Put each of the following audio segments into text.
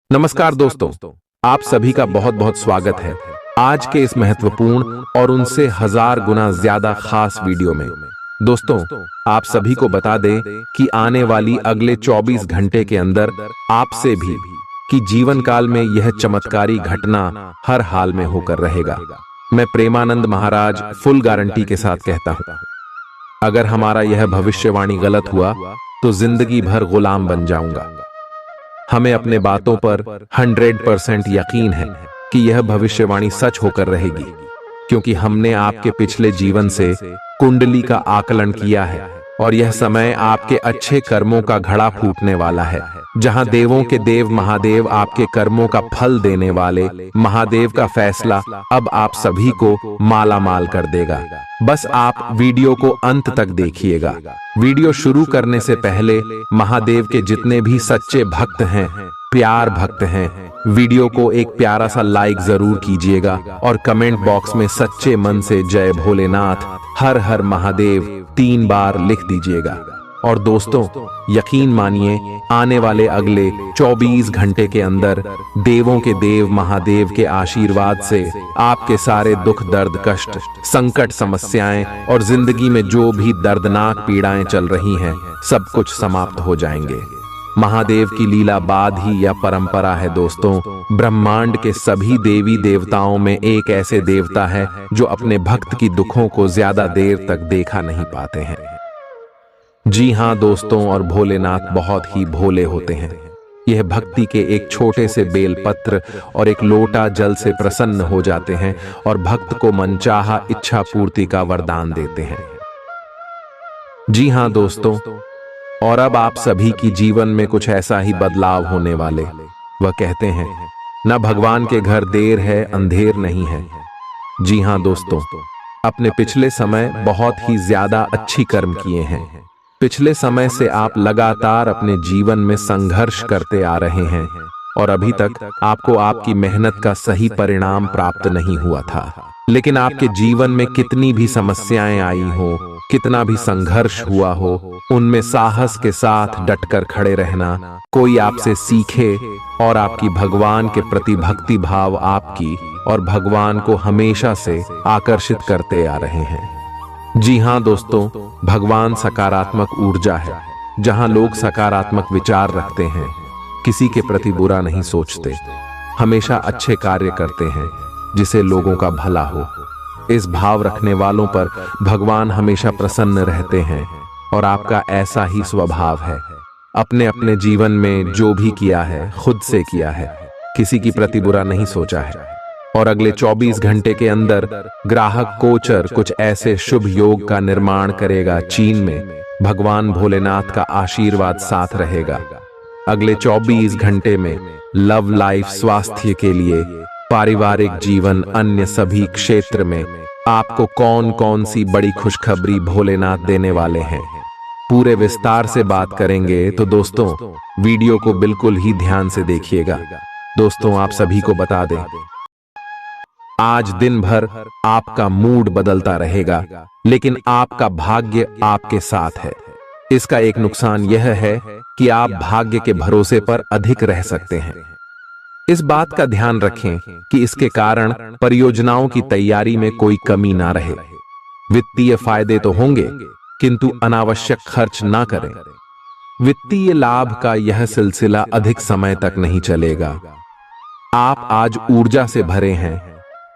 नमस्कार दोस्तों, आप सभी का बहुत बहुत स्वागत है आज के इस महत्वपूर्ण और उनसे हजार गुना ज्यादा खास वीडियो में। दोस्तों, आप सभी को बता दें कि आने वाली अगले 24 घंटे के अंदर आपसे भी कि जीवन काल में यह चमत्कारी घटना हर हाल में होकर रहेगा। मैं प्रेमानंद महाराज फुल गारंटी के साथ कहता हूं, अगर हमारा यह भविष्यवाणी गलत हुआ तो जिंदगी भर गुलाम बन जाऊंगा। हमें अपने बातों पर 100% यकीन है कि यह भविष्यवाणी सच होकर रहेगी, क्योंकि हमने आपके पिछले जीवन से कुंडली का आकलन किया है और यह समय आपके अच्छे कर्मों का घड़ा फूटने वाला है, जहां देवों के देव महादेव आपके कर्मों का फल देने वाले महादेव का फैसला अब आप सभी को माला माल कर देगा। बस आप वीडियो को अंत तक देखिएगा। वीडियो शुरू करने से पहले महादेव के जितने भी सच्चे भक्त हैं, प्यार भक्त हैं, वीडियो को एक प्यारा सा लाइक जरूर कीजिएगा और कमेंट बॉक्स में सच्चे मन से जय भोलेनाथ, हर हर महादेव 3 बार लिख दीजिएगा। और दोस्तों, यकीन मानिए, आने वाले अगले 24 घंटे के अंदर देवों के देव महादेव के आशीर्वाद से आपके सारे दुख दर्द कष्ट संकट समस्याएं और जिंदगी में जो भी दर्दनाक पीड़ाएं चल रही हैं, सब कुछ समाप्त हो जाएंगे। महादेव की लीला बाद ही यह परंपरा है दोस्तों। ब्रह्मांड के सभी देवी देवताओं में एक ऐसे देवता है जो अपने भक्त की दुखों को ज्यादा देर तक देखा नहीं पाते हैं। जी हाँ दोस्तों, और भोलेनाथ बहुत ही भोले होते हैं। यह भक्ति के एक छोटे से बेलपत्र और एक लोटा जल से प्रसन्न हो जाते हैं और भक्त को मनचाहा इच्छा पूर्ति का वरदान देते हैं। जी हाँ दोस्तों, और अब आप सभी की जीवन में कुछ ऐसा ही बदलाव होने वाले। वह कहते हैं, न भगवान के घर देर है अंधेर नहीं है। जी हाँ दोस्तों, अपने पिछले समय बहुत ही ज्यादा अच्छी कर्म किए हैं। पिछले समय से आप लगातार अपने जीवन में संघर्ष करते आ रहे हैं और अभी तक आपको आपकी मेहनत का सही परिणाम प्राप्त नहीं हुआ था। लेकिन आपके जीवन में कितनी भी समस्याएं आई हो, कितना भी संघर्ष हुआ हो, उनमें साहस के साथ डटकर खड़े रहना, कोई आपसे सीखे और आपकी भगवान के प्रति भक्ति भाव आपकी और भगवान को हमेशा से आकर्षित करते आ रहे हैं। जी हाँ दोस्तों, भगवान सकारात्मक ऊर्जा है। जहां लोग सकारात्मक विचार रखते हैं, किसी के प्रति बुरा नहीं सोचते, हमेशा अच्छे कार्य करते हैं जिसे लोगों का भला हो, इस भाव रखने वालों पर भगवान हमेशा प्रसन्न रहते हैं। और आपका ऐसा ही स्वभाव है। अपने अपने जीवन में जो भी किया है खुद से किया है, किसी की प्रति बुरा नहीं सोचा है। और अगले 24 घंटे के अंदर ग्राहक गोचर कुछ ऐसे शुभ योग का निर्माण करेगा। चीन में भगवान भोलेनाथ का आशीर्वाद साथ रहेगा। अगले 24 घंटे में लव लाइफ, स्वास्थ्य के लिए, पारिवारिक जीवन, अन्य सभी क्षेत्र में आपको कौन कौन सी बड़ी खुशखबरी भोलेनाथ देने वाले हैं, पूरे विस्तार से बात करेंगे। तो दोस्तों, वीडियो को बिल्कुल ही ध्यान से देखिएगा। दोस्तों, आप सभी को बता दें, आज दिन भर आपका मूड बदलता रहेगा, लेकिन आपका भाग्य आपके साथ है। इसका एक नुकसान यह है कि आप भाग्य के भरोसे पर अधिक रह सकते हैं। इस बात का ध्यान रखें कि इसके कारण परियोजनाओं की तैयारी में कोई कमी ना रहे। वित्तीय फायदे तो होंगे, किंतु अनावश्यक खर्च ना करें। वित्तीय लाभ का यह सिलसिला अधिक समय तक नहीं चलेगा। आप आज ऊर्जा से भरे हैं।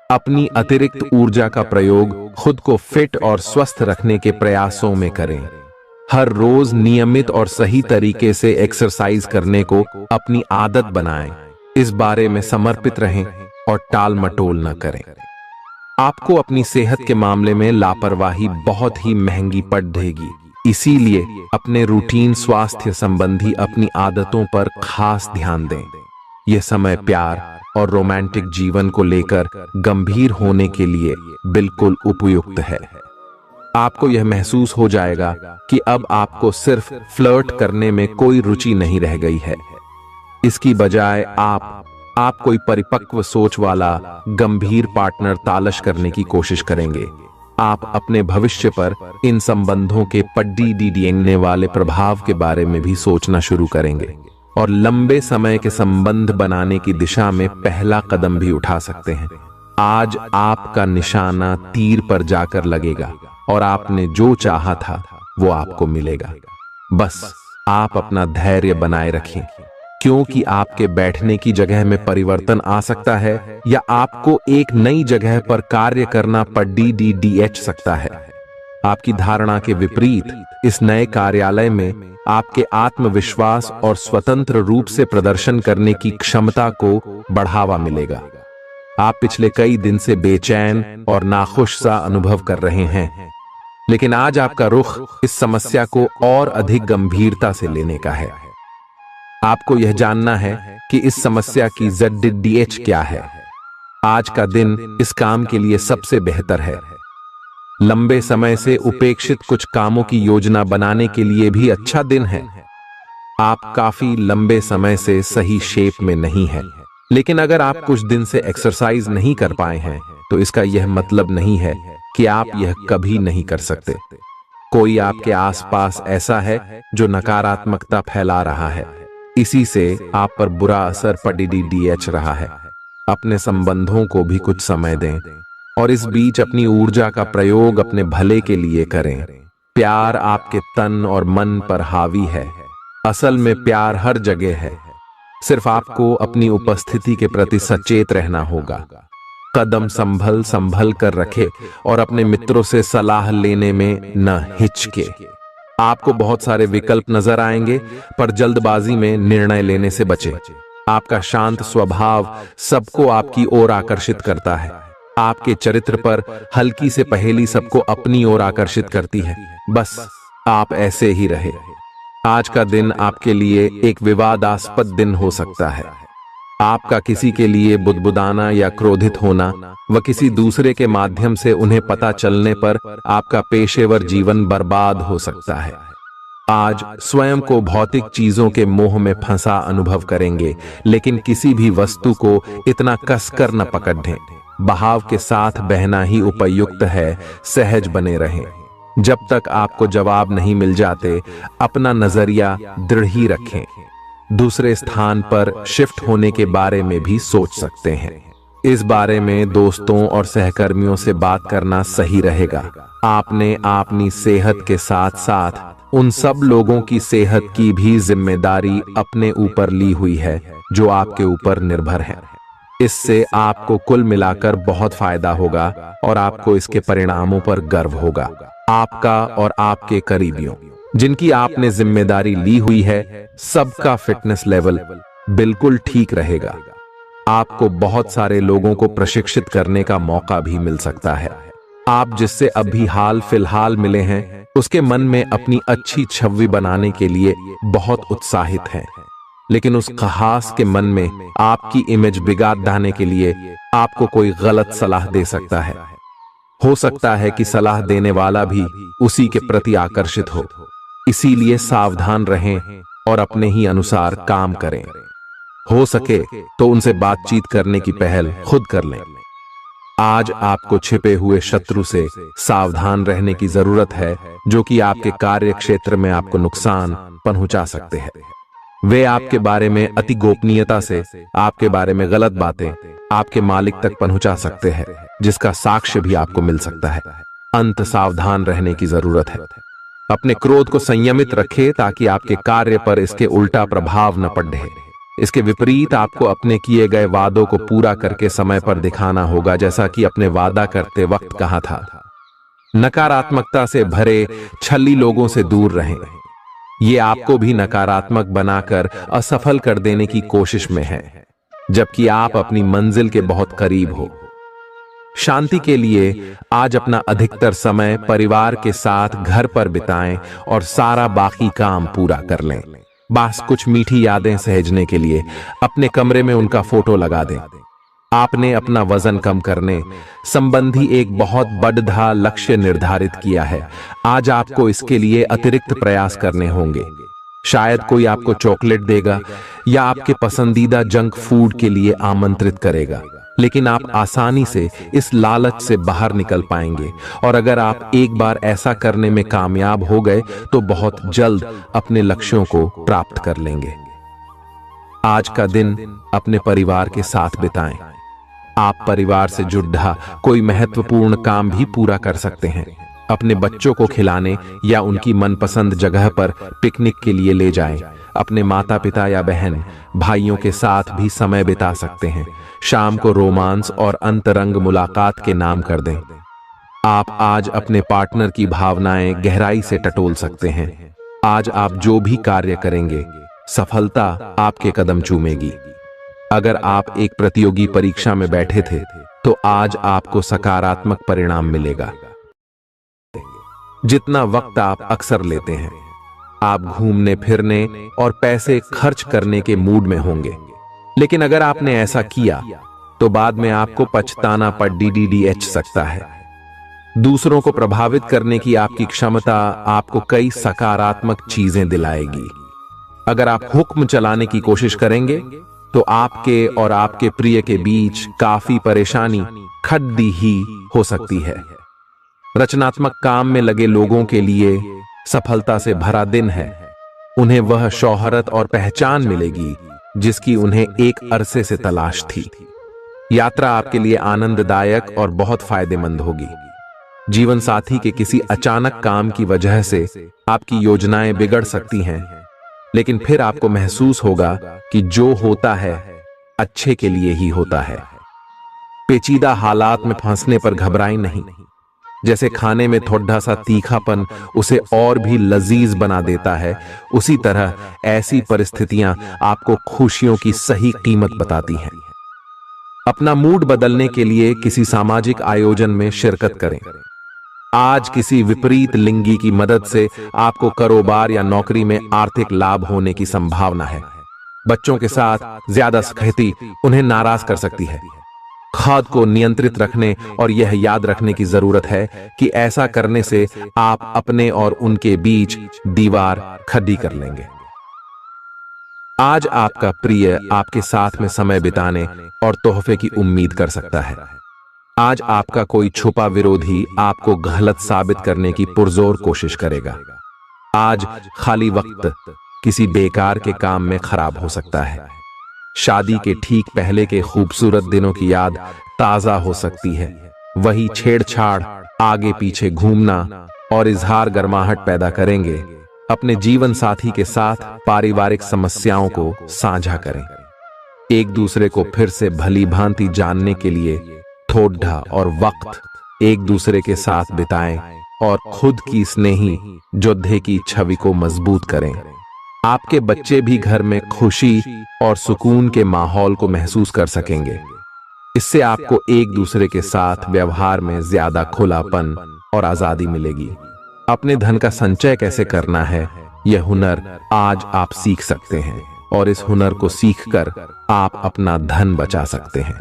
अपनी अतिरिक्त ऊर्जा का प्रयोग खुद को फिट और स्वस्थ रखने के प्रयासों में करें। हर रोज नियमित और सही तरीके से एक्सरसाइज करने को अपनी आदत बनाएं। इस बारे में समर्पित रहें और टाल मटोल न करें। आपको अपनी सेहत के मामले में लापरवाही बहुत ही महंगी पड़ेगी। इसीलिए अपने रूटीन स्वास्थ्य संबंधी अपनी आदतों पर खास ध्यान दें। यह समय प्यार और रोमांटिक जीवन को लेकर गंभीर होने के लिए बिल्कुल उपयुक्त है। आपको यह महसूस हो जाएगा कि अब आपको सिर्फ फ्लर्ट करने में कोई रुचि नहीं रह गई है। इसकी बजाय आप कोई परिपक्व सोच वाला गंभीर पार्टनर तलाश करने की कोशिश करेंगे। आप अपने भविष्य पर इन संबंधों के पड्डी डीडीएंगने वाले प्रभाव के बारे में भी सोचना शुरू करेंगे। और लंबे समय के संबंध बनाने की दिशा में पहला कदम भी उठा सकते हैं। आज आपका निशाना तीर पर जाकर लगेगा और आपने जो चाहा था वो आपको मिलेगा। बस आप अपना धैर्य बनाए रखें, क्योंकि आपके बैठने की जगह में परिवर्तन आ सकता है या आपको एक नई जगह पर कार्य करना पड़ DDDH सकता है। आपकी धारणा के विपरीत इस नए कार्यालय में आपके आत्मविश्वास और स्वतंत्र रूप से प्रदर्शन करने की क्षमता को बढ़ावा मिलेगा। आप पिछले कई दिन से बेचैन और नाखुश सा अनुभव कर रहे हैं, लेकिन आज आपका रुख इस समस्या को और अधिक गंभीरता से लेने का है। आपको यह जानना है कि इस समस्या की ZDDH क्या है। आज का दिन इस काम के लिए सबसे बेहतर है। लंबे समय से उपेक्षित कुछ कामों की योजना बनाने के लिए भी अच्छा दिन है। आप काफी लंबे समय से सही शेप में नहीं हैं, लेकिन अगर आप कुछ दिन से एक्सरसाइज नहीं कर पाए हैं तो इसका यह मतलब नहीं है कि आप यह कभी नहीं कर सकते। कोई आपके आसपास ऐसा है जो नकारात्मकता फैला रहा है, इसी से आप पर बुरा असर DDDH रहा है। अपने संबंधों को भी कुछ समय दें और इस बीच अपनी ऊर्जा का प्रयोग अपने भले के लिए करें। प्यार आपके तन और मन पर हावी है। असल में प्यार हर जगह है, सिर्फ आपको अपनी उपस्थिति के प्रति सचेत रहना होगा। कदम संभल संभल कर रखे और अपने मित्रों से सलाह लेने में न हिचके। आपको बहुत सारे विकल्प नजर आएंगे, पर जल्दबाजी में निर्णय लेने से बचें। आपका शांत स्वभाव सबको आपकी ओर आकर्षित करता है। आपके चरित्र पर हल्की से पहेली सबको अपनी ओर आकर्षित करती है। बस आप ऐसे ही रहे। आज का दिन आपके लिए एक विवादास्पद दिन हो सकता है। आपका किसी के लिए बुदबुदाना या क्रोधित होना व किसी दूसरे के माध्यम से उन्हें पता चलने पर आपका पेशेवर जीवन बर्बाद हो सकता है। आज स्वयं को भौतिक चीजों के मोह में फंसा अनुभव करेंगे, लेकिन किसी भी वस्तु को इतना कसकर न पकड़ें। बहाव के साथ बहना ही उपयुक्त है। सहज बने रहें। जब तक आपको जवाब नहीं मिल जाते, अपना नजरिया दृढ़ ही रखें। दूसरे स्थान पर शिफ्ट होने के बारे में भी सोच सकते हैं। इस बारे में दोस्तों और सहकर्मियों से बात करना सही रहेगा। आपने अपनी सेहत के साथ साथ उन सब लोगों की सेहत की भी जिम्मेदारी अपने ऊपर ली हुई है जो आपके ऊपर निर्भर हैं। इससे आपको कुल मिलाकर बहुत फायदा होगा और आपको इसके परिणामों पर गर्व होगा। आपका और आपके करीबियों जिनकी आपने जिम्मेदारी ली हुई है, सबका फिटनेस लेवल बिल्कुल ठीक रहेगा। आपको बहुत सारे लोगों को प्रशिक्षित करने का मौका भी मिल सकता है। आप जिससे अभी हाल फिलहाल मिले हैं, उसके मन में अपनी अच्छी छवि बनाने के लिए बहुत उत्साहित हैं, लेकिन उस खास के मन में आपकी इमेज बिगाड़ डालने के लिए आपको कोई गलत सलाह दे सकता है। हो सकता है कि सलाह देने वाला भी उसी के प्रति आकर्षित हो। इसीलिए सावधान रहें और अपने ही अनुसार काम करें। हो सके तो उनसे बातचीत करने की पहल खुद कर लें। आज आपको छिपे हुए शत्रु से सावधान रहने की जरूरत है, जो कि आपके कार्य क्षेत्र में आपको नुकसान पहुंचा सकते हैं। वे आपके बारे में अति गोपनीयता से आपके बारे में गलत बातें आपके मालिक तक पहुंचा सकते हैं, जिसका साक्ष्य भी आपको मिल सकता है। अंत सावधान रहने की जरूरत है। अपने क्रोध को संयमित रखें ताकि आपके कार्य पर इसके उल्टा प्रभाव न पड़े। इसके विपरीत आपको अपने किए गए वादों को पूरा करके समय पर दिखाना होगा, जैसा कि अपने वादा करते वक्त कहा था। नकारात्मकता से भरे छली लोगों से दूर रहें। ये आपको भी नकारात्मक बनाकर असफल कर देने की कोशिश में है, जबकि आप अपनी मंजिल के बहुत करीब हो। शांति के लिए आज अपना अधिकतर समय परिवार के साथ घर पर बिताएं और सारा बाकी काम पूरा कर लें। बस कुछ मीठी यादें सहेजने के लिए अपने कमरे में उनका फोटो लगा दें। आपने अपना वजन कम करने संबंधी एक बहुत बड़ा लक्ष्य निर्धारित किया है। आज आपको इसके लिए अतिरिक्त प्रयास करने होंगे। शायद कोई आपको चॉकलेट देगा या आपके पसंदीदा जंक फूड के लिए आमंत्रित करेगा, लेकिन आप आसानी से इस लालच से बाहर निकल पाएंगे। और अगर आप एक बार ऐसा करने में कामयाब हो गए तो बहुत जल्द अपने लक्ष्यों को प्राप्त कर लेंगे। आज का दिन अपने परिवार के साथ बिताएं। आप परिवार से जुड़ा कोई महत्वपूर्ण काम भी पूरा कर सकते हैं। अपने बच्चों को खिलाने या उनकी मनपसंद जगह पर पिकनिक के लिए ले जाएं। अपने माता पिता या बहन भाइयों के साथ भी समय बिता सकते हैं। शाम को रोमांस और अंतरंग मुलाकात के नाम कर दें। आप आज अपने पार्टनर की भावनाएं गहराई से टटोल सकते हैं। आज आप जो भी कार्य करेंगे, सफलता आपके कदम चूमेगी। अगर आप एक प्रतियोगी परीक्षा में बैठे थे, तो आज आपको सकारात्मक परिणाम मिलेगा। जितना वक्त आप अक्सर लेते हैं, आप घूमने फिरने और पैसे खर्च करने के मूड में होंगे। लेकिन अगर आपने ऐसा किया, तो बाद में आपको पछताना पड़ सकता है। दूसरों को प्रभावित करने की आपकी क्षमता आपको कई सकारात्मक चीजें दिलाएगी। अगर आप हुक्म चलाने की कोशिश करेंगे, तो आपके और आपके प्रिय के बीच काफी परेशानी खड़ी ही हो सकती है। रचनात्मक काम में लगे लोगों के लिए सफलता से भरा दिन है। उन्हें वह शोहरत और पहचान मिलेगी जिसकी उन्हें एक अरसे से तलाश थी। यात्रा आपके लिए आनंददायक और बहुत फायदेमंद होगी। जीवन साथी के किसी अचानक काम की वजह से आपकी योजनाएं बिगड़ सकती हैं, लेकिन फिर आपको महसूस होगा कि जो होता है अच्छे के लिए ही होता है। पेचीदा हालात में फंसने पर घबराएं नहीं। जैसे खाने में थोड़ा सा तीखापन उसे और भी लजीज बना देता है, उसी तरह ऐसी परिस्थितियां आपको खुशियों की सही कीमत बताती हैं। अपना मूड बदलने के लिए किसी सामाजिक आयोजन में शिरकत करें। आज किसी विपरीत लिंगी की मदद से आपको कारोबार या नौकरी में आर्थिक लाभ होने की संभावना है। बच्चों के साथ ज्यादा सख्ती उन्हें नाराज कर सकती है। खुद को नियंत्रित रखने और यह याद रखने की जरूरत है कि ऐसा करने से आप अपने और उनके बीच दीवार खड़ी कर लेंगे। आज आपका प्रिय आपके साथ में समय बिताने और तोहफे की उम्मीद कर सकता है। आज आपका कोई छुपा विरोधी आपको गलत साबित करने की पुरजोर कोशिश करेगा। आज खाली वक्त किसी बेकार के काम में खराब हो सकता है। शादी के ठीक पहले के खूबसूरत दिनों की याद ताजा हो सकती है। वही छेड़छाड़, आगे पीछे घूमना और इजहार गर्माहट पैदा करेंगे। अपने जीवन साथी के साथ पारिवारिक समस्याओं को साझा करें। एक दूसरे को फिर से भली भांति जानने के लिए थोड़ा और वक्त एक दूसरे के साथ बिताएं और खुद की स्नेही योद्धे की छवि को मजबूत करें। आपके बच्चे भी घर में खुशी और सुकून के माहौल को महसूस कर सकेंगे। इससे आपको एक दूसरे के साथ व्यवहार में ज्यादा खुलापन और आजादी मिलेगी। अपने धन का संचय कैसे करना है, यह हुनर आज आप सीख सकते हैं और इस हुनर को सीखकर आप अपना धन बचा सकते हैं।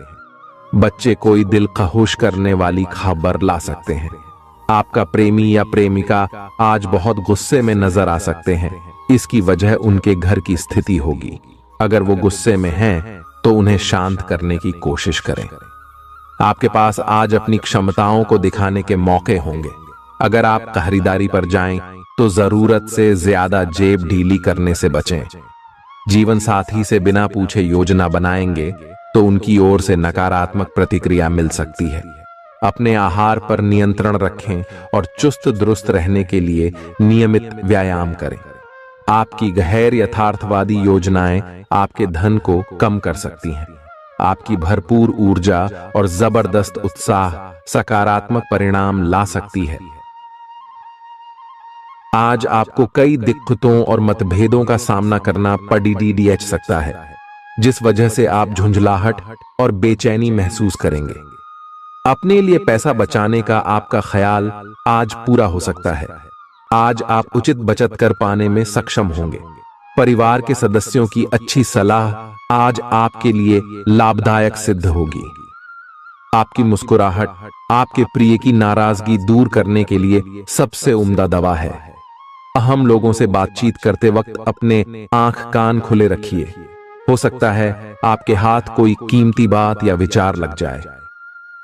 बच्चे कोई दिल खहुश करने वाली खबर ला सकते हैं। आपका प्रेमी या प्रेमिका आज बहुत गुस्से में नजर आ सकते हैं। इसकी वजह उनके घर की स्थिति होगी। अगर वो गुस्से में हैं, तो उन्हें शांत करने की कोशिश करें। आपके पास आज अपनी क्षमताओं को दिखाने के मौके होंगे। अगर आप खरीदारी पर जाएं, तो जरूरत से ज्यादा जेब ढीली करने से बचें। जीवन साथी से बिना पूछे योजना बनाएंगे, तो उनकी ओर से नकारात्मक प्रतिक्रिया मिल सकती है। अपने आहार पर नियंत्रण रखें और चुस्त दुरुस्त रहने के लिए नियमित व्यायाम करें। आपकी गैर यथार्थवादी योजनाएं आपके धन को कम कर सकती हैं। आपकी भरपूर ऊर्जा और जबरदस्त उत्साह सकारात्मक परिणाम ला सकती है। आज आपको कई दिक्कतों और मतभेदों का सामना करना पड़ सकता है, जिस वजह से आप झुंझलाहट और बेचैनी महसूस करेंगे। अपने लिए पैसा बचाने का आपका ख्याल आज पूरा हो सकता है। आज आप उचित बचत कर पाने में सक्षम होंगे। परिवार के सदस्यों की अच्छी सलाह आज आपके लिए लाभदायक सिद्ध होगी। आपकी मुस्कुराहट आपके प्रिय की नाराजगी दूर करने के लिए सबसे उम्दा दवा है। अहम लोगों से बातचीत करते वक्त अपने आंख कान खुले रखिए। हो सकता है आपके हाथ कोई कीमती बात या विचार लग जाए।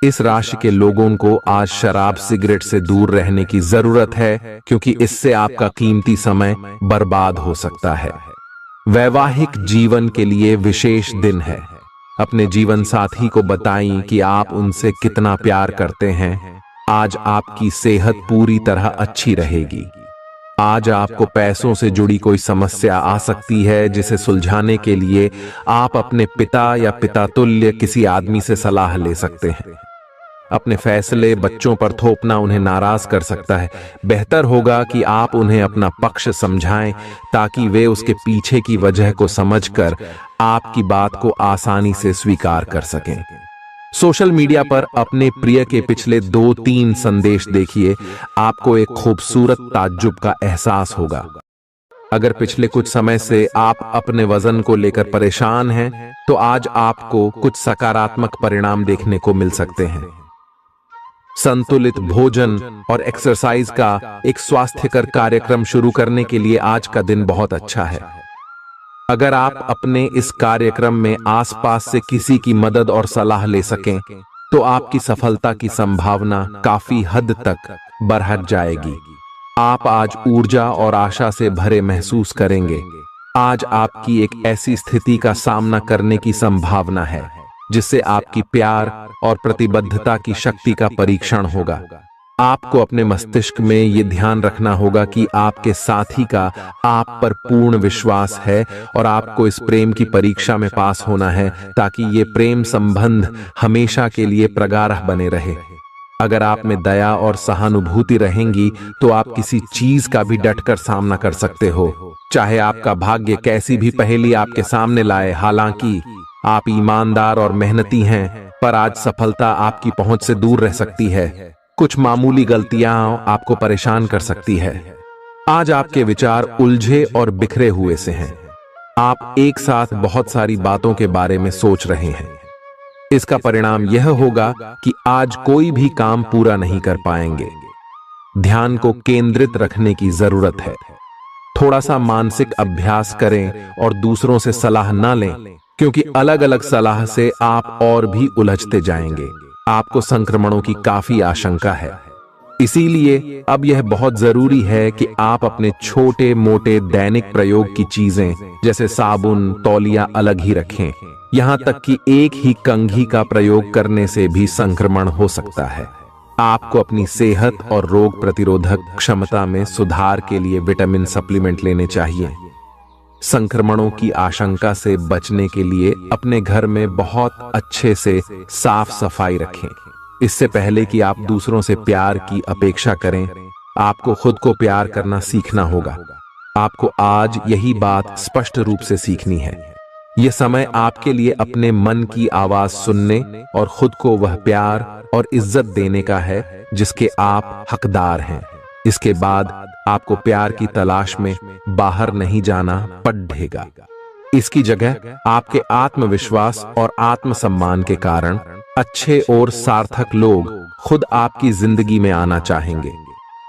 इस राशि के लोगों को आज शराब सिगरेट से दूर रहने की जरूरत है, क्योंकि इससे आपका कीमती समय बर्बाद हो सकता है। वैवाहिक जीवन के लिए विशेष दिन है। अपने जीवन साथी को बताएं कि आप उनसे कितना प्यार करते हैं। आज आपकी सेहत पूरी तरह अच्छी रहेगी। आज आपको पैसों से जुड़ी कोई समस्या आ सकती है, जिसे सुलझाने के लिए आप अपने पिता या पिता तुल्य किसी आदमी से सलाह ले सकते हैं। अपने फैसले बच्चों पर थोपना उन्हें नाराज कर सकता है। बेहतर होगा कि आप उन्हें अपना पक्ष समझाएं, ताकि वे उसके पीछे की वजह को समझकर आपकी बात को आसानी से स्वीकार कर सकें। सोशल मीडिया पर अपने प्रिय के पिछले 2-3 संदेश देखिए, आपको एक खूबसूरत ताज्जुब का एहसास होगा। अगर पिछले कुछ समय से आप अपने वजन को लेकर परेशान हैं, तो आज आपको कुछ सकारात्मक परिणाम देखने को मिल सकते हैं। संतुलित भोजन और एक्सरसाइज का एक स्वास्थ्यकर कार्यक्रम शुरू करने के लिए आज का दिन बहुत अच्छा है। अगर आप अपने इस कार्यक्रम में आसपास से किसी की मदद और सलाह ले सकें, तो आपकी सफलता की संभावना काफी हद तक बढ़ जाएगी। आप आज ऊर्जा और आशा से भरे महसूस करेंगे। आज आपकी एक ऐसी स्थिति का सामना करने की संभावना है जिससे आपकी प्यार और प्रतिबद्धता की शक्ति का परीक्षण होगा। आपको अपने मस्तिष्क में यह ध्यान रखना होगा कि आपके साथी का आप पर पूर्ण विश्वास है और आपको इस प्रेम की परीक्षा में पास होना है, ताकि ये प्रेम संबंध हमेशा के लिए प्रगाढ़ बने रहे। अगर आप में दया और सहानुभूति रहेंगी, तो आप किसी चीज का भी डटकर सामना कर सकते हो, चाहे आपका भाग्य कैसी भी पहेली आपके सामने लाए। हालांकि आप ईमानदार और मेहनती हैं, पर आज सफलता आपकी पहुंच से दूर रह सकती है। कुछ मामूली गलतियां आपको परेशान कर सकती है। आज आपके विचार उलझे और बिखरे हुए से हैं। आप एक साथ बहुत सारी बातों के बारे में सोच रहे हैं। इसका परिणाम यह होगा कि आज कोई भी काम पूरा नहीं कर पाएंगे। ध्यान को केंद्रित रखने की जरूरत है। थोड़ा सा मानसिक अभ्यास करें और दूसरों से सलाह ना लें, क्योंकि अलग अलग सलाह से आप और भी उलझते जाएंगे। आपको संक्रमणों की काफी आशंका है, इसीलिए अब यह बहुत जरूरी है कि आप अपने छोटे मोटे दैनिक प्रयोग की चीजें जैसे साबुन, तौलिया अलग ही रखें। यहां तक कि एक ही कंघी का प्रयोग करने से भी संक्रमण हो सकता है। आपको अपनी सेहत और रोग प्रतिरोधक क्षमता में सुधार के लिए विटामिन सप्लीमेंट लेने चाहिए। संक्रमणों की आशंका से बचने के लिए अपने घर में बहुत अच्छे से साफ सफाई रखें। इससे पहले कि आप दूसरों से प्यार की अपेक्षा करें, आपको खुद को प्यार करना सीखना होगा। आपको आज यही बात स्पष्ट रूप से सीखनी है। यह समय आपके लिए अपने मन की आवाज सुनने और खुद को वह प्यार और इज्जत देने का है जिसके आप हकदार हैं। इसके बाद आपको प्यार की तलाश में बाहर नहीं जाना पड़ेगा। इसकी जगह आपके आत्मविश्वास और आत्मसम्मान के कारण अच्छे और सार्थक लोग खुद आपकी जिंदगी में आना चाहेंगे।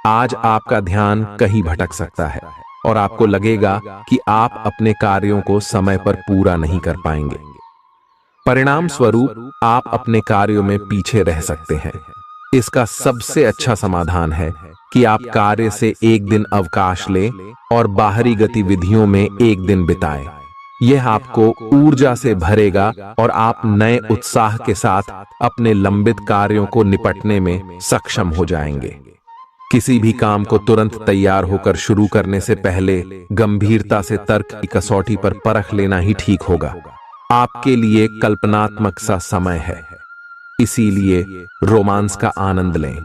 आज आपका ध्यान कहीं भटक सकता है और आपको लगेगा कि आप अपने कार्यों को समय पर पूरा नहीं कर पाएंगे। परिणाम स्वरूप आप अपने कार्यों में पीछे रह सकते हैं। इसका सबसे अच्छा समाधान है कि आप कार्य से एक दिन अवकाश लें और बाहरी गतिविधियों में एक दिन बिताएं। यह आपको ऊर्जा से भरेगा और आप नए उत्साह के साथ अपने लंबित कार्यों को निपटने में सक्षम हो जाएंगे। किसी भी काम को तुरंत तैयार होकर शुरू करने से पहले गंभीरता से तर्क की कसौटी पर परख लेना ही ठीक होगा। आपके लिए कल्पनात्मक सा समय है, इसीलिए रोमांस का आनंद लें।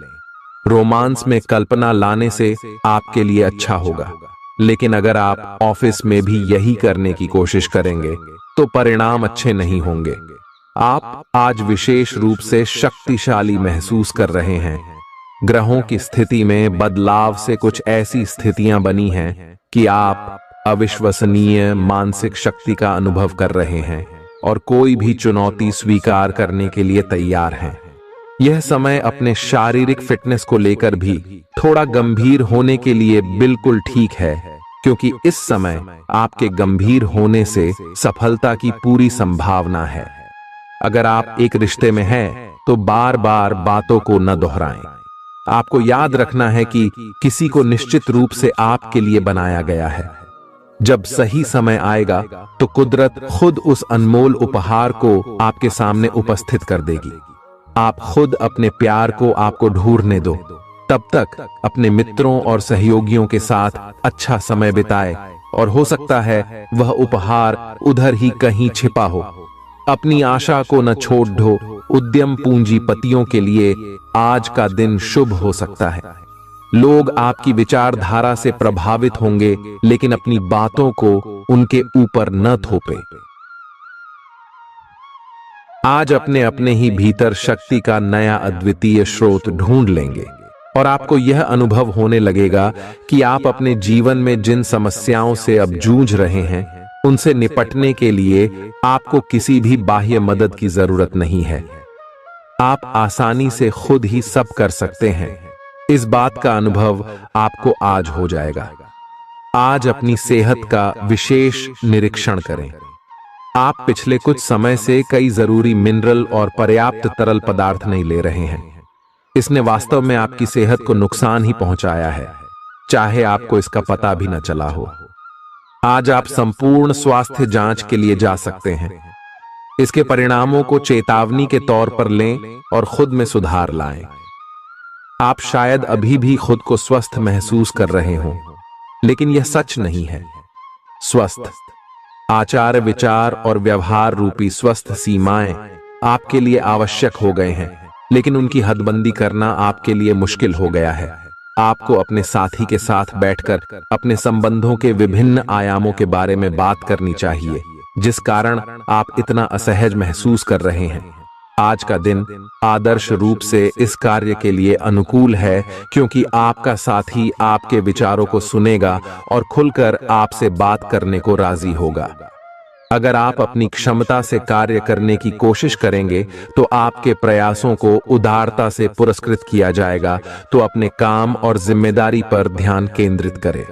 रोमांस में कल्पना लाने से आपके लिए अच्छा होगा, लेकिन अगर आप ऑफिस में भी यही करने की कोशिश करेंगे तो परिणाम अच्छे नहीं होंगे। आप आज विशेष रूप से शक्तिशाली महसूस कर रहे हैं। ग्रहों की स्थिति में बदलाव से कुछ ऐसी स्थितियां बनी हैं कि आप अविश्वसनीय मानसिक शक्ति का अनुभव कर रहे हैं और कोई भी चुनौती स्वीकार करने के लिए तैयार हैं। यह समय अपने शारीरिक फिटनेस को लेकर भी थोड़ा गंभीर होने के लिए बिल्कुल ठीक है, क्योंकि इस समय आपके गंभीर होने से सफलता की पूरी संभावना है। अगर आप एक रिश्ते में हैं, तो बार बार बातों को न दोहराएं। आपको याद रखना है कि किसी को निश्चित रूप से आपके लिए बनाया गया है। जब सही समय आएगा तो कुदरत खुद उस अनमोल उपहार को आपके सामने उपस्थित कर देगी। आप खुद अपने प्यार को आपको ढूंढने दो। तब तक अपने मित्रों और सहयोगियों के साथ अच्छा समय बिताए, और हो सकता है वह उपहार उधर ही कहीं छिपा हो। अपनी आशा को न छोड़ दो। उद्यम पूंजीपतियों के लिए आज का दिन शुभ हो सकता है। लोग आपकी विचारधारा से प्रभावित होंगे, लेकिन अपनी बातों को उनके ऊपर न थोपे। आज अपने अपने ही भीतर शक्ति का नया अद्वितीय स्रोत ढूंढ लेंगे, और आपको यह अनुभव होने लगेगा कि आप अपने जीवन में जिन समस्याओं से अब जूझ रहे हैं, उनसे निपटने के लिए आपको किसी भी बाह्य मदद की जरूरत नहीं है। आप आसानी से खुद ही सब कर सकते हैं। इस बात का अनुभव आपको आज हो जाएगा। आज अपनी सेहत का विशेष निरीक्षण करें। आप पिछले कुछ समय से कई जरूरी मिनरल और पर्याप्त तरल पदार्थ नहीं ले रहे हैं। इसने वास्तव में आपकी सेहत को नुकसान ही पहुंचाया है, चाहे आपको इसका पता भी न चला हो। आज आप संपूर्ण स्वास्थ्य जांच के लिए जा सकते हैं। इसके परिणामों को चेतावनी के तौर पर लें और खुद में सुधार लाएं। आप शायद अभी भी खुद को स्वस्थ महसूस कर रहे हों, लेकिन यह सच नहीं है। स्वस्थ आचार, विचार और व्यवहार रूपी स्वस्थ सीमाएं आपके लिए आवश्यक हो गए हैं, लेकिन उनकी हदबंदी करना आपके लिए मुश्किल हो गया है। आपको अपने साथी के साथ बैठकर अपने संबंधों के विभिन्न आयामों के बारे में बात करनी चाहिए, जिस कारण आप इतना असहज महसूस कर रहे हैं। आज का दिन आदर्श रूप से इस कार्य के लिए अनुकूल है, क्योंकि आपका साथी आपके विचारों को सुनेगा और खुलकर आपसे बात करने को राजी होगा। अगर आप अपनी क्षमता से कार्य करने की कोशिश करेंगे तो आपके प्रयासों को उदारता से पुरस्कृत किया जाएगा। तो अपने काम और जिम्मेदारी पर ध्यान केंद्रित करें।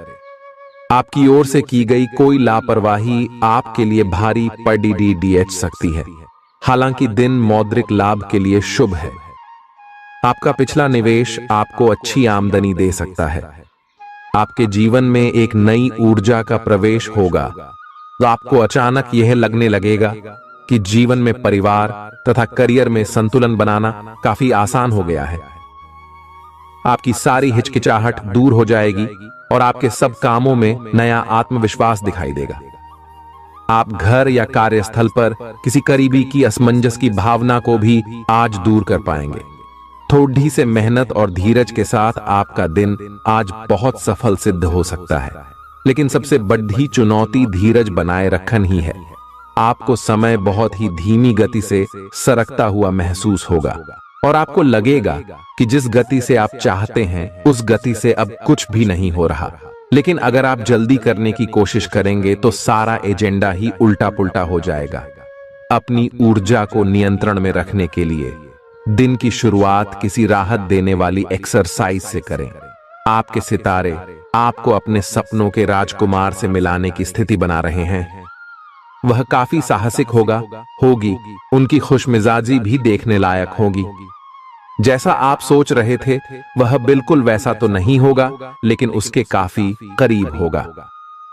आपकी ओर से की गई कोई लापरवाही आपके लिए भारी पड़ सकती है। हालांकि दिन मौद्रिक लाभ के लिए शुभ है। आपका पिछला निवेश आपको अच्छी आमदनी दे सकता है। आपके जीवन में एक नई ऊर्जा का प्रवेश होगा, तो आपको अचानक यह लगने लगेगा कि जीवन में परिवार तथा करियर में संतुलन बनाना काफी आसान हो गया है। आपकी सारी हिचकिचाहट दूर हो जाएगी और आपके सब कामों में नया आत्मविश्वास दिखाई देगा। आप घर या कार्यस्थल पर किसी करीबी की असमंजस की भावना को भी आज दूर कर पाएंगे। थोड़ी से मेहनत और धीरज के साथ आपका दिन आज बहुत सफल सिद्ध हो सकता है, लेकिन सबसे बड़ी चुनौती धीरज बनाए रखना ही है। आपको समय बहुत ही धीमी गति से सरकता हुआ महसूस होगा, और आपको लगेगा कि जिस गति से आप चाहते हैं उस गति से अब कुछ भी नहीं हो रहा। लेकिन अगर आप जल्दी करने की कोशिश करेंगे तो सारा एजेंडा ही उल्टा पुल्टा हो जाएगा। अपनी ऊर्जा को नियंत्रण में रखने के लिए दिन की शुरुआत किसी राहत देने वाली एक्सरसाइज से करें। आपके सितारे आपको अपने सपनों के राजकुमार से मिलाने की स्थिति बना रहे हैं। वह काफी साहसिक होगी। उनकी खुशमिजाजी भी देखने लायक होगी। जैसा आप सोच रहे थे वह बिल्कुल वैसा तो नहीं होगा, लेकिन उसके काफी करीब होगा।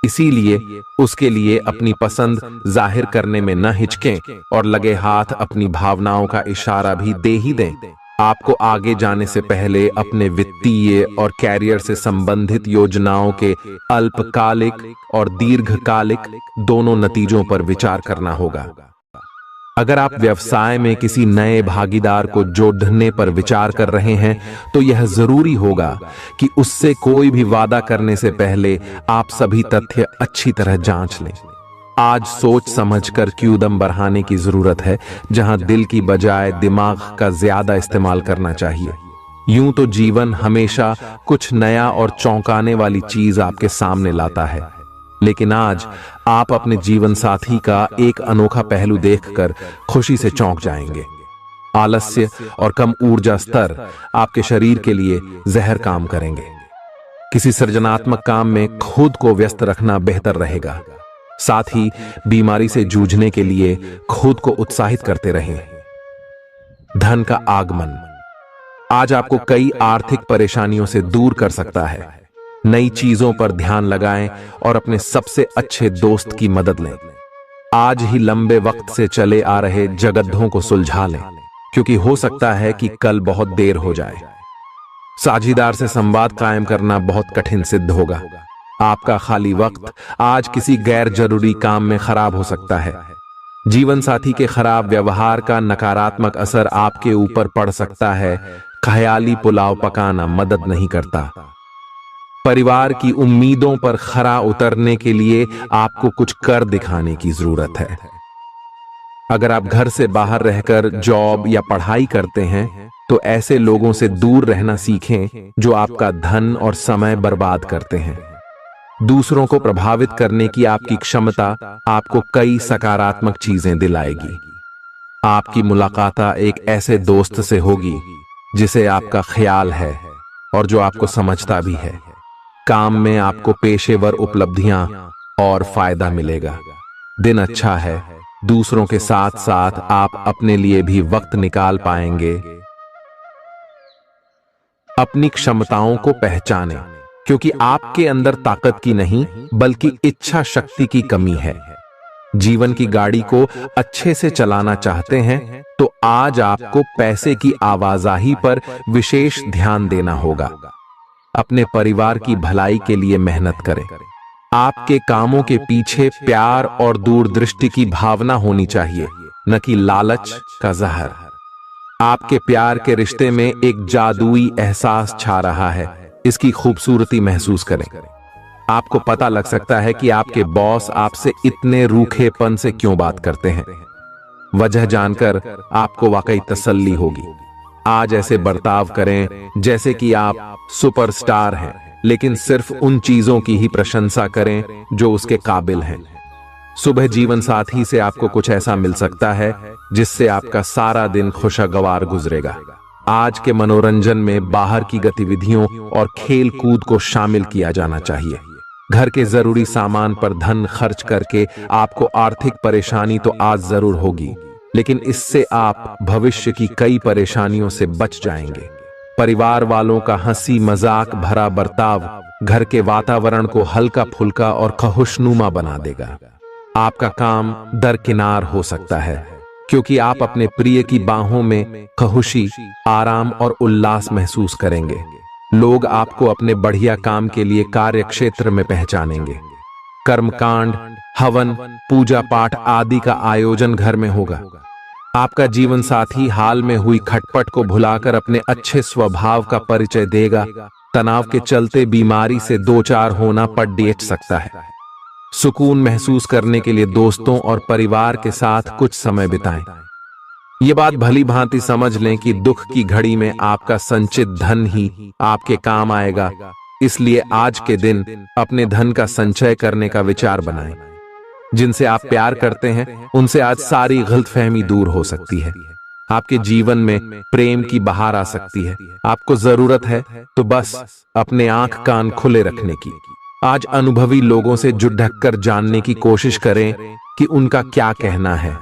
इसीलिए उसके लिए अपनी पसंद जाहिर करने में न हिचकें और लगे हाथ अपनी भावनाओं का इशारा भी दे ही दें। आपको आगे जाने से पहले अपने वित्तीय और कैरियर से संबंधित योजनाओं के अल्पकालिक और दीर्घकालिक दोनों नतीजों पर विचार करना होगा। अगर आप व्यवसाय में किसी नए भागीदार को जोड़ने पर विचार कर रहे हैं तो यह जरूरी होगा कि उससे कोई भी वादा करने से पहले आप सभी तथ्य अच्छी तरह जांच लें। आज सोच समझकर कदम बढ़ाने की जरूरत है, जहां दिल की बजाय दिमाग का ज्यादा इस्तेमाल करना चाहिए। यूं तो जीवन हमेशा कुछ नया और चौंकाने वाली चीज आपके सामने लाता है, लेकिन आज आप अपने जीवन साथी का एक अनोखा पहलू देखकर खुशी से चौंक जाएंगे। आलस्य और कम ऊर्जा स्तर आपके शरीर के लिए जहर काम करेंगे। किसी सृजनात्मक काम में खुद को व्यस्त रखना बेहतर रहेगा। साथ ही बीमारी से जूझने के लिए खुद को उत्साहित करते रहें। धन का आगमन आज आपको कई आर्थिक परेशानियों से दूर कर सकता है। नई चीजों पर ध्यान लगाएं और अपने सबसे अच्छे दोस्त की मदद लें। आज ही लंबे वक्त से चले आ रहे जगद्धों को सुलझा लें, क्योंकि हो सकता है कि कल बहुत देर हो जाए। साझीदार से संवाद कायम करना बहुत कठिन सिद्ध होगा। आपका खाली वक्त आज किसी गैर जरूरी काम में खराब हो सकता है। जीवन साथी के खराब व्यवहार का नकारात्मक असर आपके ऊपर पड़ सकता है। ख्याली पुलाव पकाना मदद नहीं करता। परिवार की उम्मीदों पर खरा उतरने के लिए आपको कुछ कर दिखाने की जरूरत है। अगर आप घर से बाहर रहकर जॉब या पढ़ाई करते हैं तो ऐसे लोगों से दूर रहना सीखें जो आपका धन और समय बर्बाद करते हैं। दूसरों को प्रभावित करने की आपकी क्षमता आपको कई सकारात्मक चीजें दिलाएगी। आपकी मुलाकात एक ऐसे दोस्त से होगी जिसे आपका ख्याल है और जो आपको समझता भी है। काम में आपको पेशेवर उपलब्धियां और फायदा मिलेगा। दिन अच्छा है। दूसरों के साथ साथ आप अपने लिए भी वक्त निकाल पाएंगे। अपनी क्षमताओं को पहचानें, क्योंकि आपके अंदर ताकत की नहीं बल्कि इच्छा शक्ति की कमी है। जीवन की गाड़ी को अच्छे से चलाना चाहते हैं तो आज आपको पैसे की आवाजाही पर विशेष ध्यान देना होगा। अपने परिवार की भलाई के लिए मेहनत करें। आपके कामों के पीछे प्यार और दूरदृष्टि की भावना होनी चाहिए, न कि लालच का जहर। आपके प्यार के रिश्ते में एक जादुई एहसास छा रहा है। इसकी खूबसूरती महसूस करें। आपको पता लग सकता है कि आपके बॉस आपसे इतने रूखेपन से क्यों बात करते हैं। वजह जानकर आपको वाकई तसल्ली होगी। आज ऐसे बर्ताव करें जैसे कि आप सुपरस्टार हैं, लेकिन सिर्फ उन चीजों की ही प्रशंसा करें जो उसके काबिल हैं। सुबह जीवन साथी से आपको कुछ ऐसा मिल सकता है जिससे आपका सारा दिन खुशगवार गुजरेगा। आज के मनोरंजन में बाहर की गतिविधियों और खेल कूद को शामिल किया जाना चाहिए। घर के जरूरी सामान पर धन खर्च करके आपको आर्थिक परेशानी तो आज जरूर होगी, लेकिन इससे आप भविष्य की कई परेशानियों से बच जाएंगे। परिवार वालों का हंसी मजाक भरा बर्ताव घर के वातावरण को हल्का फुल्का और खुशनुमा बना देगा। आपका काम दरकिनार हो सकता है, क्योंकि आप अपने प्रिय की बाहों में खुशी, आराम और उल्लास महसूस करेंगे। लोग आपको अपने बढ़िया काम के लिए कार्य क्षेत्र में पहचानेंगे। कर्मकांड, हवन, पूजा पाठ आदि का आयोजन घर में होगा। आपका जीवन साथी हाल में हुई खटपट को भुलाकर अपने अच्छे स्वभाव का परिचय देगा। तनाव के चलते बीमारी से दो चार होना पड़ सकता है। सुकून महसूस करने के लिए दोस्तों और परिवार के साथ कुछ समय बिताएं। ये बात भली भांति समझ लें कि दुख की घड़ी में आपका संचित धन ही आपके काम आएगा। इसलिए आज के दिन अपने धन का संचय करने का विचार बनाएं। जिनसे आप प्यार करते हैं उनसे आज सारी गलतफहमी दूर हो सकती है। आपके जीवन में प्रेम की बहार आ सकती है। आपको जरूरत है तो बस अपने आंख कान खुले रखने की। आज अनुभवी लोगों से जुड़ कर जानने की कोशिश करें कि उनका क्या कहना है।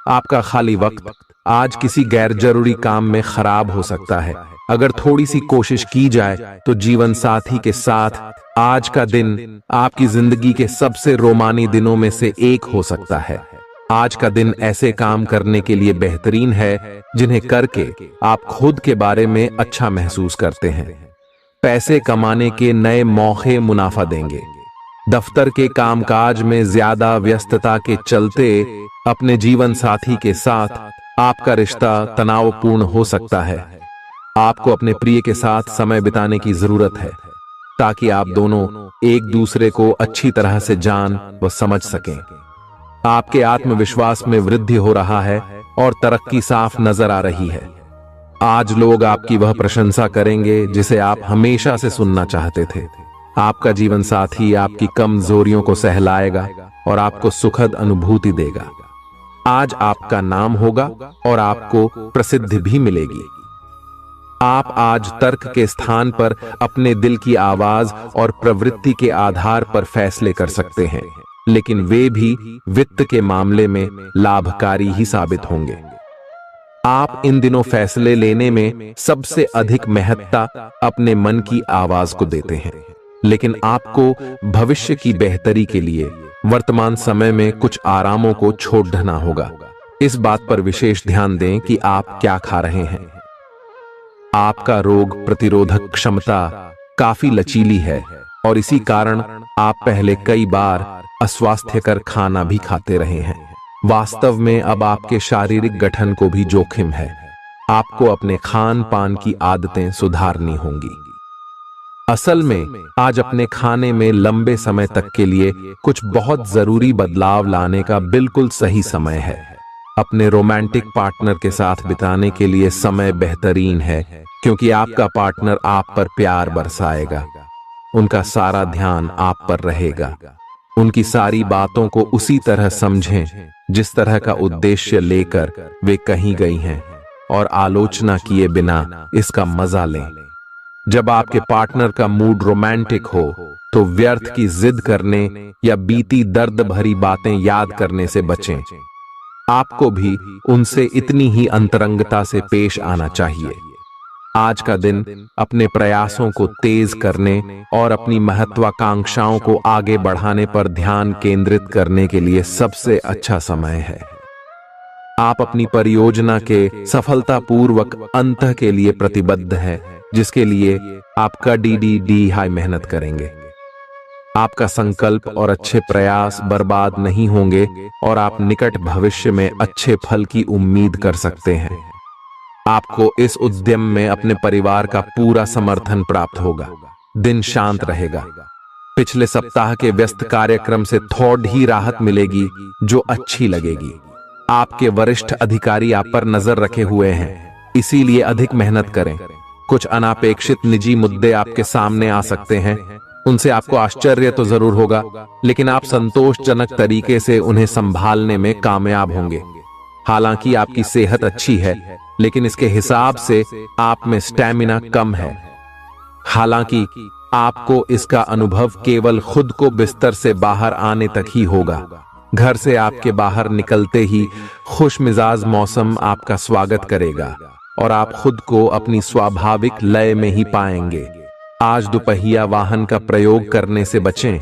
आपका खाली वक्त आज किसी गैर जरूरी काम में खराब हो सकता है। अगर थोड़ी सी कोशिश की जाए तो जीवन साथी के साथ आज का दिन आपकी जिंदगी के सबसे रोमानी दिनों में से एक हो सकता है। आज का दिन ऐसे काम करने के लिए बेहतरीन है जिन्हें करके आप खुद के बारे में अच्छा महसूस करते हैं। पैसे कमाने के नए मौके मुनाफा देंगे। दफ्तर के कामकाज में ज्यादा व्यस्तता के चलते अपने जीवन साथी के साथ आपका रिश्ता तनावपूर्ण हो सकता है। आपको अपने प्रिय के साथ समय बिताने की जरूरत है ताकि आप दोनों एक दूसरे को अच्छी तरह से जान व समझ सकें। आपके आत्मविश्वास में वृद्धि हो रहा है और तरक्की साफ नजर आ रही है। आज लोग आपकी वह प्रशंसा करेंगे जिसे आप हमेशा से सुनना चाहते थे। आपका जीवन साथी आपकी कमजोरियों को सहलाएगा और आपको सुखद अनुभूति देगा। आज आपका नाम होगा और आपको प्रसिद्धि भी मिलेगी। आप आज तर्क के स्थान पर अपने दिल की आवाज और प्रवृत्ति के आधार पर फैसले कर सकते हैं, लेकिन वे भी वित्त के मामले में लाभकारी ही साबित होंगे। आप इन दिनों फैसले लेने में सबसे अधिक महत्ता अपने मन की आवाज को देते हैं। लेकिन आपको भविष्य की बेहतरी के लिए वर्तमान समय में कुछ आरामों को छोड़ना होगा। इस बात पर विशेष ध्यान दें कि आप क्या खा रहे हैं। आपका रोग प्रतिरोधक क्षमता काफी लचीली है और इसी कारण आप पहले कई बार अस्वास्थ्यकर खाना भी खाते रहे हैं। वास्तव में अब आपके शारीरिक गठन को भी जोखिम है। आपको अपने खान पान की आदतें सुधारनी होंगी। असल में आज अपने खाने में लंबे समय तक के लिए कुछ बहुत जरूरी बदलाव लाने का बिल्कुल सही समय है। अपने रोमांटिक पार्टनर के साथ बिताने के लिए समय बेहतरीन है, क्योंकि आपका पार्टनर आप पर प्यार बरसाएगा। उनका सारा ध्यान आप पर रहेगा। उनकी सारी बातों को उसी तरह समझें जिस तरह का उद्देश्य लेकर वे कहीं गई हैं, और आलोचना किए बिना इसका मजा लें। जब आपके पार्टनर का मूड रोमांटिक हो तो व्यर्थ की जिद करने या बीती दर्द भरी बातें याद करने से बचें। आपको भी उनसे इतनी ही अंतरंगता से पेश आना चाहिए। आज का दिन अपने प्रयासों को तेज करने और अपनी महत्वाकांक्षाओं को आगे बढ़ाने पर ध्यान केंद्रित करने के लिए सबसे अच्छा समय है। आप अपनी परियोजना के सफलतापूर्वक अंत के लिए प्रतिबद्ध हैं, जिसके लिए आप कड़ी हाई मेहनत करेंगे। आपका संकल्प और अच्छे प्रयास बर्बाद नहीं होंगे और आप निकट भविष्य में अच्छे फल की उम्मीद कर सकते हैं। आपको इस उद्यम में अपने परिवार का पूरा समर्थन प्राप्त होगा। दिन शांत रहेगा। पिछले सप्ताह के व्यस्त कार्यक्रम से थोड़ी ही राहत मिलेगी, जो अच्छी लगेगी। आपके वरिष्ठ अधिकारी आप पर नजर रखे हुए हैं, इसीलिए अधिक मेहनत करें। कुछ अनापेक्षित निजी मुद्दे आपके सामने आ सकते हैं। उनसे आपको आश्चर्य तो जरूर होगा, लेकिन आप संतोषजनक तरीके से उन्हें संभालने में कामयाब होंगे। हालांकि आपकी सेहत अच्छी है, लेकिन इसके हिसाब से आप में स्टैमिना कम है। हालांकि आपको इसका अनुभव केवल खुद को बिस्तर से बाहर आने तक ही होगा। घर से आपके बाहर निकलते ही खुशमिजाज मौसम आपका स्वागत करेगा और आप खुद को अपनी स्वाभाविक लय में ही पाएंगे। आज दुपहिया वाहन का प्रयोग करने से बचें।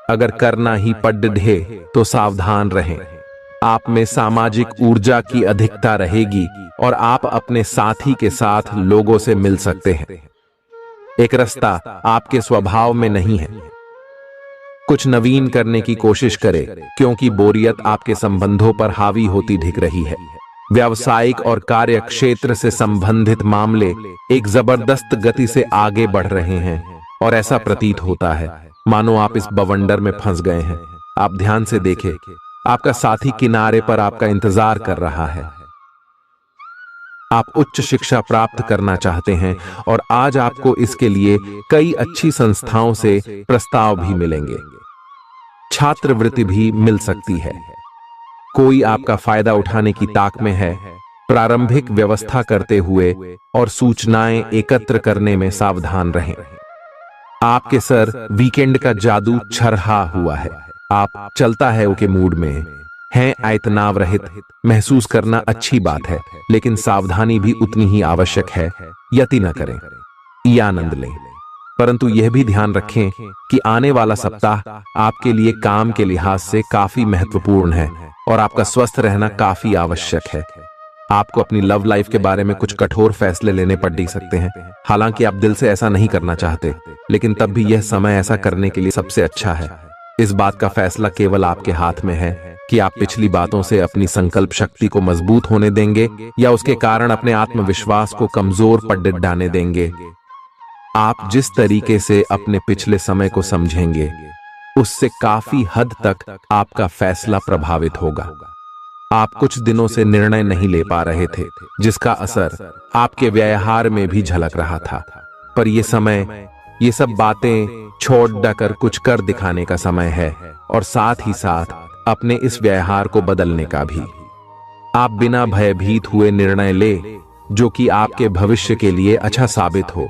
अगर करना ही पड़े तो सावधान रहें। आप में सामाजिक ऊर्जा की अधिकता रहेगी और आप अपने साथी के साथ लोगों से मिल सकते हैं। एक रास्ता आपके स्वभाव में नहीं है। कुछ नवीन करने की कोशिश करें, क्योंकि बोरियत आपके संबंधों पर हावी होती दिख रही है। व्यावसायिक और कार्य क्षेत्र से संबंधित मामले एक जबरदस्त गति से आगे बढ़ रहे हैं और ऐसा प्रतीत होता है मानो आप इस बवंडर में फंस गए हैं। आप ध्यान से देखें, आपका साथी किनारे पर आपका इंतजार कर रहा है। आप उच्च शिक्षा प्राप्त करना चाहते हैं और आज आपको इसके लिए कई अच्छी संस्थाओं से प्रस्ताव भी मिलेंगे। छात्रवृत्ति भी मिल सकती है। कोई आपका फायदा उठाने की ताक में है। प्रारंभिक व्यवस्था करते हुए और सूचनाएं एकत्र करने में सावधान रहें। आपके सर वीकेंड का जादू छरहा हुआ है। आप चलता है के मूड में हैं। तनाव रहित महसूस करना अच्छी बात है, लेकिन सावधानी भी उतनी ही आवश्यक है। यति न करें, ये आनंद लें, परंतु यह भी ध्यान रखें कि आने वाला सप्ताह आपके लिए काम के लिहाज से काफी महत्वपूर्ण है और आपका स्वस्थ रहना काफी आवश्यक है। आपको अपनी लव लाइफ के बारे में कुछ कठोर फैसले लेने पड़ सकते हैं। हालांकि आप दिल से ऐसा नहीं करना चाहते, लेकिन तब भी यह समय ऐसा करने के लिए सबसे अच्छा है। इस बात का फैसला केवल आपके हाथ में है कि आप पिछली बातों से अपनी संकल्प शक्ति को मजबूत होने देंगे या उसके कारण अपने आत्मविश्वास को कमजोर पड़ डालने देंगे। आप जिस तरीके से अपने पिछले समय को समझेंगे, उससे काफी हद तक आपका फैसला प्रभावित होगा। आप कुछ दिनों से निर्णय नहीं ले पा रहे थे, जिसका असर आपके व्यवहार में भी झलक रहा था। पर यह समय ये सब बातें छोड़ कर कुछ कर दिखाने का समय है और साथ ही साथ अपने इस व्यवहार को बदलने का भी। आप बिना भयभीत हुए निर्णय ले जो कि आपके भविष्य के लिए अच्छा साबित हो।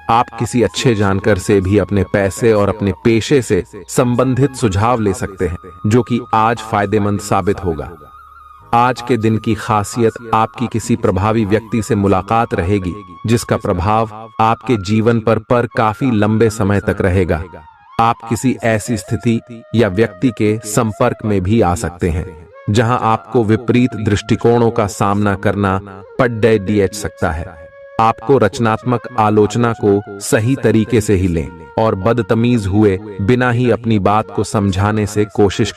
आप किसी अच्छे जानकार से भी अपने पैसे और अपने पेशे से संबंधित सुझाव ले सकते हैं, जो कि आज फायदेमंद साबित होगा। आज के दिन की खासियत आपकी किसी प्रभावी व्यक्ति से मुलाकात रहेगी, जिसका प्रभाव आपके जीवन पर काफी लंबे समय तक रहेगा। आप किसी ऐसी स्थिति या व्यक्ति के संपर्क में भी आ सकते हैं जहां आपको विपरीत दृष्टिकोणों का सामना करना पड़ सकता है। आपको रचनात्मक आलोचना को सही तरीके से ही लें और बदतमीज हुए बिना ही अपनी बात को समझाने से कोशिश